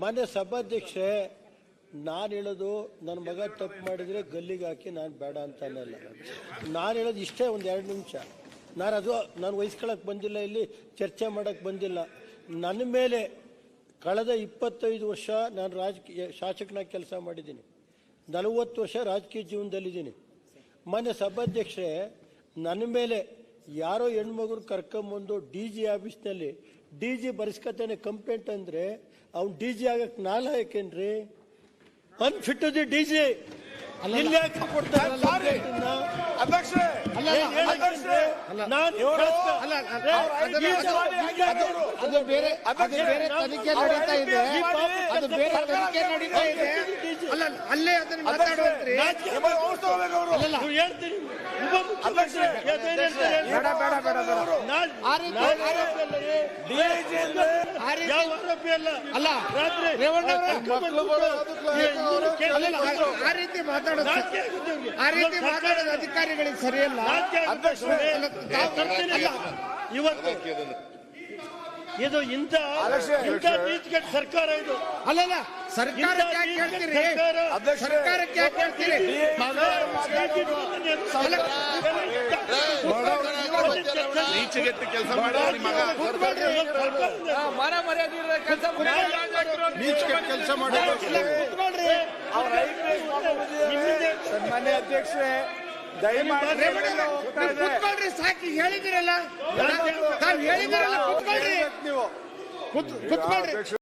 ಮಾನ್ಯ ಸಭಾಧ್ಯಕ್ಷರೇ, ನಾನು ಹೇಳೋದು ನನ್ನ ಮಗ ತಪ್ಪು ಮಾಡಿದರೆ ಗಲ್ಲಿಗೆ ಹಾಕಿ ನಾನು ಬೇಡ ಅಂತ ಅನ್ನಲ್ಲ. ನಾನು ಹೇಳೋದು ಇಷ್ಟೇ, ಒಂದು 2 ನಿಮಿಷ. ನಾನು ವಹಿಸ್ಕೊಳ್ಳೋಕೆ ಬಂದಿಲ್ಲ, ಇಲ್ಲಿ ಚರ್ಚೆ ಮಾಡೋಕ್ಕೆ ಬಂದಿಲ್ಲ. ನನ್ನ ಮೇಲೆ ಕಳೆದ 25 ವರ್ಷ ನಾನು ರಾಜಕೀಯ ಶಾಸಕನಾಗಿ ಕೆಲಸ ಮಾಡಿದ್ದೀನಿ. 40 ವರ್ಷ ರಾಜಕೀಯ ಜೀವನದಲ್ಲಿದ್ದೀನಿ. ಮಾನ್ಯ ಸಭಾಧ್ಯಕ್ಷರೇ, ನನ್ನ ಮೇಲೆ ಯಾರೋ ಹೆಣ್ಮಗುರು ಕರ್ಕೊಂಬಂದು DG ಆಫೀಸ್ನಲ್ಲಿ DG ಬರ್ಸ್ಕತಾನೆ ಕಂಪ್ಲೇಂಟ್ ಅಂದರೆ ಅವ್ನು DG ಆಗಕ್ಕೆ ನಾಲಾಯಕೇನ್ರಿ? ಅನ್ಫಿಟ್ ದಿ DG ಇಲ್ಲಿ ಯಾಕೆ ಕೊಡ್ತಾರೆ? ಅದು ಬೇರೆ ತನಿಖೆ ನಡೀತಾ ಇದೆ. ಅದು ಬೇರೆ ತನಿಖೆ ನಡೀತಾ ಇದೆ. ಅಲ್ಲ, ಅಲ್ಲೇ ಅದನ್ನ ಮಾತಾಡುವಂತ್ರಿ. ಅಲ್ಲ, ಆ ರೀತಿ ಮಾತಾಡೋದು ಅಧಿಕಾರಿಗಳಿಗೆ ಸರಿಯಲ್ಲ. ಇವತ್ತು ಇದು ಇಂಥ ನೀತಿಗೆಟ್ಟ ಸರ್ಕಾರ ಇದು. ಅಲ್ಲಲ್ಲ, ಸರ್ಕಾರಕ್ಕೆ ಯಾಕೆ ಹೇಳ್ತೀರಿ? ಸರ್ಕಾರಕ್ಕೆ ಯಾಕೆ ಹೇಳ್ತೀರಿ? ನೀಚೆಗೆಟ್ಟು ಕೆಲಸ ಮಾಡಿ ಮಗ ಕೆಲಸ ಮಾಡಿ. ಸನ್ಮಾನ್ಯ ಅಧ್ಯಕ್ಷರೇ, ಕುತ್ಕೊಳ್ರಿ, ಸಾಕಿ ಹೇಳಿದಿರಲ್ಲ, ತಾವು ಹೇಳಿದಿರಲ್ಲ, ಕುತ್ಕೊಳ್ರಿ, ನೀವು ಕುತ್ಕೊಳ್ರಿ.